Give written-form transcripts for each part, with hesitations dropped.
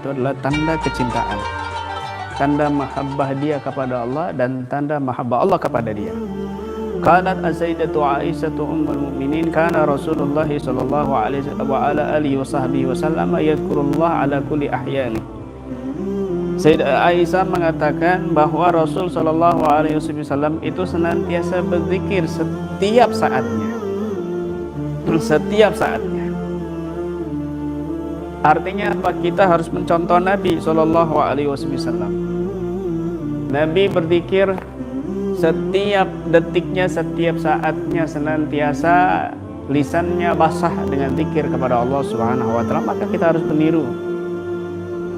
itu adalah tanda kecintaan, tanda mahabbah dia kepada Allah dan tanda mahabbah Allah kepada dia. Qalat as-sayyidatu Aisyah ummul mukminin kana Rasulullah sallallahu alaihi wa ala alihi wa sahbihi wasallam yadhkurullah ala kulli ahyani. Sayyidah Aisyah mengatakan bahwa Rasul sallallahu alaihi wasallam itu senantiasa berzikir setiap saatnya. Setiap saatnya. Artinya apa? Kita harus mencontoh Nabi sallallahu alaihi wasallam. Nabi berzikir setiap detiknya, setiap saatnya, senantiasa lisannya basah dengan zikir kepada Allah Subhanahu wa taala, maka kita harus meniru.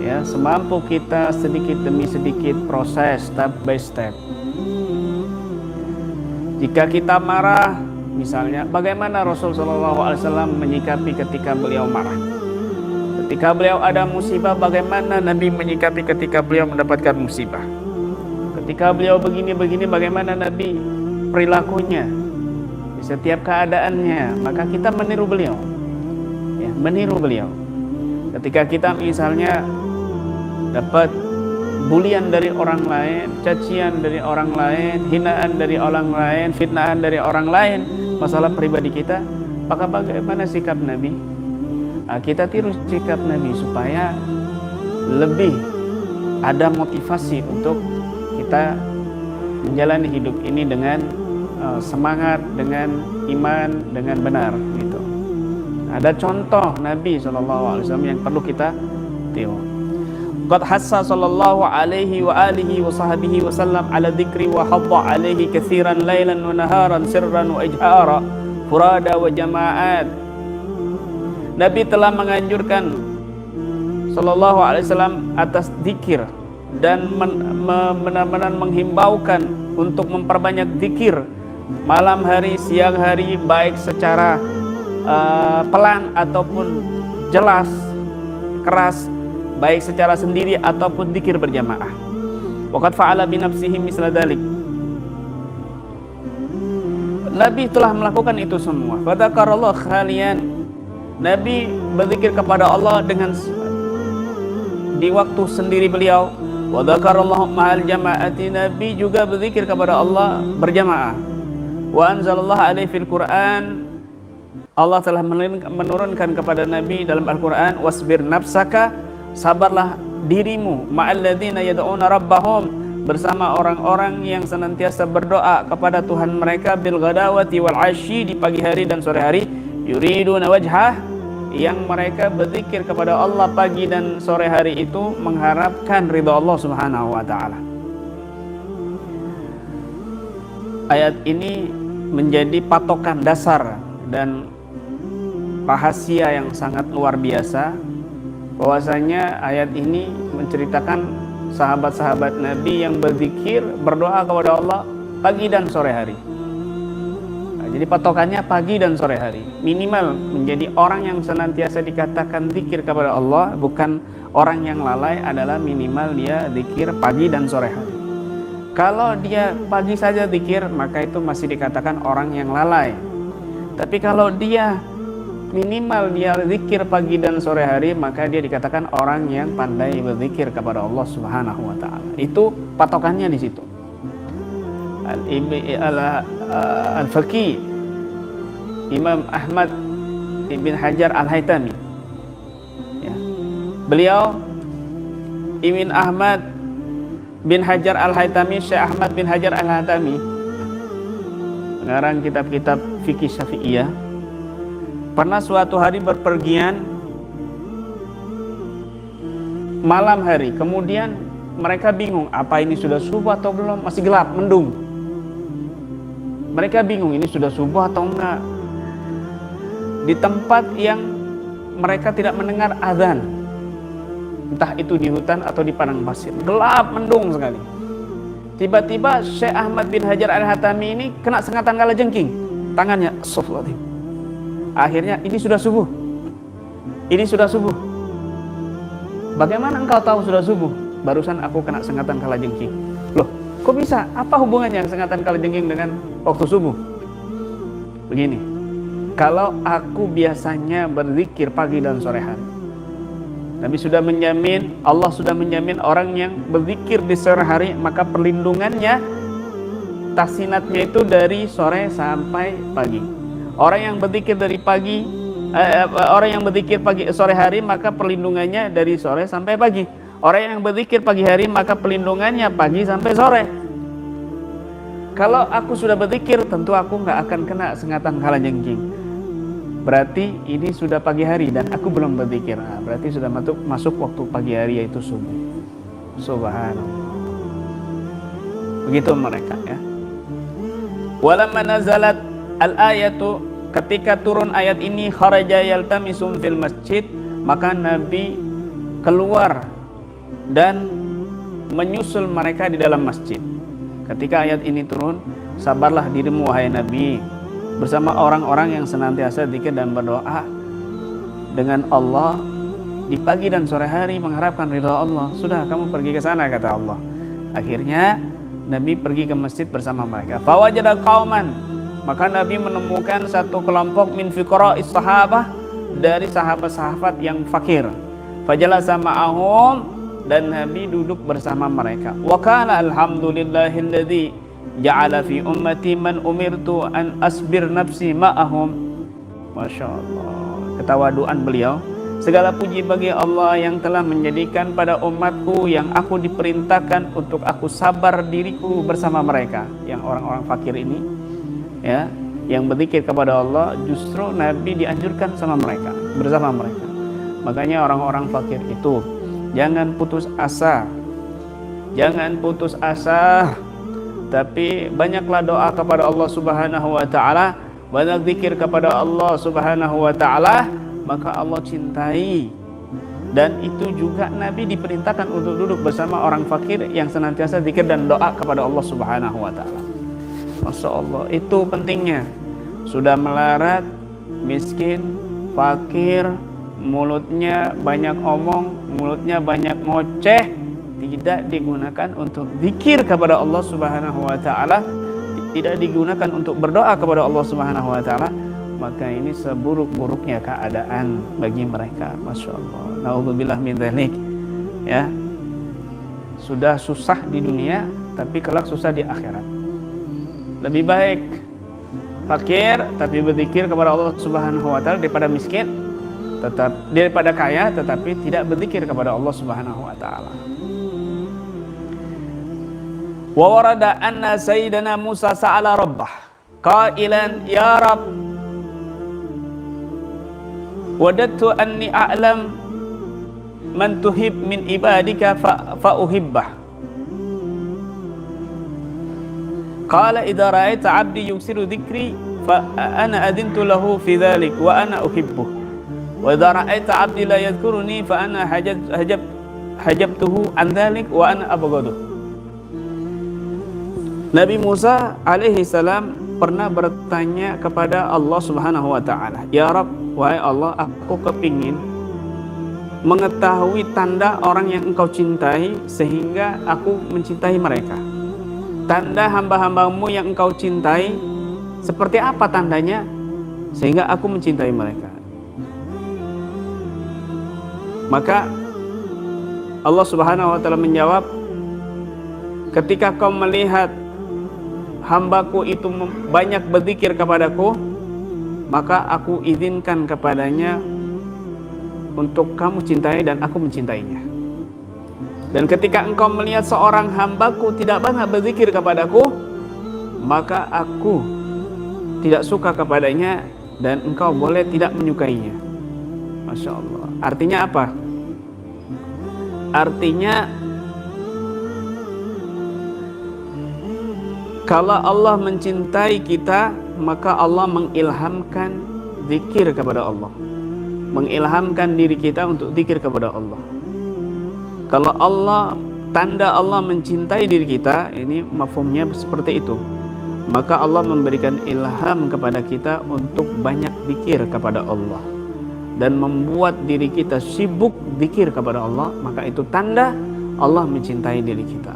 Ya, semampu kita sedikit demi sedikit proses step by step. Jika kita marah, misalnya bagaimana Rasul sallallahu alaihi wasallam menyikapi ketika beliau marah? Ketika beliau ada musibah, bagaimana Nabi menyikapi ketika beliau mendapatkan musibah? Ketika beliau begini-begini, bagaimana Nabi perilakunya di setiap keadaannya? Maka kita meniru beliau, ya, meniru beliau. Ketika kita misalnya dapat bulian dari orang lain, cacian dari orang lain, hinaan dari orang lain, fitnahan dari orang lain, masalah pribadi kita, maka bagaimana sikap Nabi? Nah, kita tiru sikap Nabi supaya lebih ada motivasi untuk kita menjalani hidup ini dengan semangat, dengan iman, dengan benar gitu. Ada contoh Nabi SAW yang perlu kita tiru. Qad hassa sallallahu alaihi wa alihi wa sahbihi wasallam ala dzikri wa hadda alaihi katsiran lailan wa naharan sirran wa ijhara furada wa jama'at. Nabi telah menganjurkan sallallahu alaihi wasallam atas zikir dan benar-benar menghimbaukan untuk memperbanyak zikir malam hari, siang hari, baik secara pelan ataupun jelas, keras, baik secara sendiri ataupun zikir berjamaah. Waqad fa'ala bi nafsihi misla dzalik. Nabi telah melakukan itu semua. Fa dzakarallahu khalian. Nabi berzikir kepada Allah dengan di waktu sendiri beliau. Wa dzakarallahu ma'al jama'ati. Nabi juga berzikir kepada Allah berjamaah. Wa anzalallahu alaihi fil Qur'an. Allah telah menurunkan kepada Nabi dalam Al-Qur'an, wasbir nafsaka, sabarlah dirimu, ma'alladzina yad'una rabbahum, bersama orang-orang yang senantiasa berdoa kepada Tuhan mereka, bil ghadawati wal 'ashyi, di pagi hari dan sore hari, yuriduna wajhah, yang mereka berzikir kepada Allah pagi dan sore hari itu mengharapkan ridha Allah Subhanahu wa taala. Ayat ini menjadi patokan dasar dan rahasia yang sangat luar biasa, bahwasanya ayat ini menceritakan sahabat-sahabat Nabi yang berzikir, berdoa kepada Allah pagi dan sore hari. Jadi patokannya pagi dan sore hari. Minimal menjadi orang yang senantiasa dikatakan zikir kepada Allah, bukan orang yang lalai, adalah minimal dia zikir pagi dan sore hari. Kalau dia pagi saja zikir, maka itu masih dikatakan orang yang lalai. Tapi kalau dia minimal dia zikir pagi dan sore hari, maka dia dikatakan orang yang pandai berzikir kepada Allah Subhanahu wa taala. Itu patokannya di situ. Al-Faqih Imam Ahmad bin Hajar Al-Haytami, ya. Beliau Ibn Ahmad bin Hajar Al-Haytami, Syekh Ahmad bin Hajar Al-Haytami, pengarang kitab-kitab fikih Syafi'iyah, pernah suatu hari berpergian malam hari, kemudian mereka bingung, apa ini sudah subuh atau belum, masih gelap, mendung. Mereka bingung, ini sudah subuh atau enggak. Di tempat yang mereka tidak mendengar azan, entah itu di hutan atau di padang pasir, gelap, mendung sekali. Tiba-tiba Syekh Ahmad bin Hajar Al-Haytami ini kena sengatan kalajengking, tangannya astagfirullahaladzim. Akhirnya ini sudah subuh. Ini sudah subuh. Bagaimana engkau tahu sudah subuh? Barusan aku kena sengatan kalajengking. Loh, kok bisa? Apa hubungannya sengatan kalajengking dengan waktu subuh? Begini, kalau aku biasanya berzikir pagi dan sore hari, Nabi sudah menjamin, Allah sudah menjamin orang yang berzikir di sore hari maka perlindungannya, tahsinatnya itu dari sore sampai pagi. Orang yang berzikir dari pagi, orang yang berzikir pagi sore hari maka perlindungannya dari sore sampai pagi. Orang yang berzikir pagi hari maka perlindungannya pagi sampai sore. Kalau aku sudah berzikir, tentu aku nggak akan kena sengatan kalajengking. Berarti ini sudah pagi hari dan aku belum berzikir. Nah, berarti sudah masuk waktu pagi hari, yaitu subuh. Subhanallah. Begitu mereka, ya. Walamma nazalat al-ayatu, ketika turun ayat ini, kharaja yaltamisum fil masjid, maka Nabi keluar dan menyusul mereka di dalam masjid. Ketika ayat ini turun, sabarlah dirimu wahai Nabi bersama orang-orang yang senantiasa zikir dan berdoa dengan Allah di pagi dan sore hari mengharapkan ridha Allah. Sudah, kamu pergi ke sana, kata Allah. Akhirnya Nabi pergi ke masjid bersama mereka. Fawajada qauman, maka Nabi menemukan satu kelompok min fuqara'is sahabah, dari sahabat-sahabat yang fakir. Fajalasa ma'ahum, dan Nabi duduk bersama mereka. Wa kana alhamdulillahilladzi ja'ala fi ummati man umirtu an asbir nafsi ma'ahum. Masya Allah, ketawaduan beliau. Segala puji bagi Allah yang telah menjadikan pada umatku yang aku diperintahkan untuk aku sabar diriku bersama mereka. Yang orang-orang fakir ini, ya, yang berzikir kepada Allah, justru Nabi dianjurkan sama mereka, bersama mereka. Makanya orang-orang fakir itu jangan putus asa, jangan putus asa, tapi banyaklah doa kepada Allah Subhanahu wa taala, banyak zikir kepada Allah Subhanahu wa taala, maka Allah cintai. Dan itu juga Nabi diperintahkan untuk duduk bersama orang fakir yang senantiasa zikir dan doa kepada Allah Subhanahu wa taala. Masya Allah, itu pentingnya. Sudah melarat, miskin, fakir, mulutnya banyak omong, mulutnya banyak ngoceh, tidak digunakan untuk zikir kepada Allah Subhanahu wa taala, tidak digunakan untuk berdoa kepada Allah Subhanahu wa taala, maka ini seburuk-buruknya keadaan bagi mereka. Masya Allah, naudzubillah min dzalik, ya. Sudah susah di dunia, tapi kelak susah di akhirat. Lebih baik fakir tapi berzikir kepada Allah Subhanahu wa taala daripada miskin, daripada kaya tetapi tidak berzikir kepada Allah Subhanahu wa taala. Wa warada anna sayyidana Musa sa'ala rabbah qailan ya Rabb wadattu anni a'lam man tuhib min ibadika fa uhibbah. Qala idza ra'aita 'abdi yuksiru dzikri fa ana adintu lahu fi dzalik wa ana uhibbuh. Wa idza ra'aita 'abdi la yadhkuruni fa ana hajabtuhu an dzalik wa ana abghaduh. Nabi Musa alaihi salam pernah bertanya kepada Allah Subhanahu wa taala, "Ya Rabb, wahai Allah, aku kepingin mengetahui tanda orang yang Engkau cintai sehingga aku mencintai mereka. Tanda hamba-hambamu yang Engkau cintai seperti apa tandanya sehingga aku mencintai mereka?" Maka Allah Subhanahu wa taala menjawab, "Ketika kau melihat hambaku itu banyak berzikir kepadaku, maka aku izinkan kepadanya untuk kamu cintai dan aku mencintainya. Dan ketika engkau melihat seorang hambaku tidak banyak berzikir kepadaku, maka aku tidak suka kepadanya dan engkau boleh tidak menyukainya." Masya Allah. Artinya apa? Artinya kalau Allah mencintai kita, maka Allah mengilhamkan zikir kepada Allah, mengilhamkan diri kita untuk zikir kepada Allah. Kalau Allah, tanda Allah mencintai diri kita, ini mafhumnya seperti itu, maka Allah memberikan ilham kepada kita untuk banyak zikir kepada Allah dan membuat diri kita sibuk zikir kepada Allah, maka itu tanda Allah mencintai diri kita.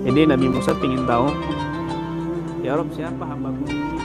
Jadi Nabi Musa ingin tahu, ya Rabb, siapa hambaku ini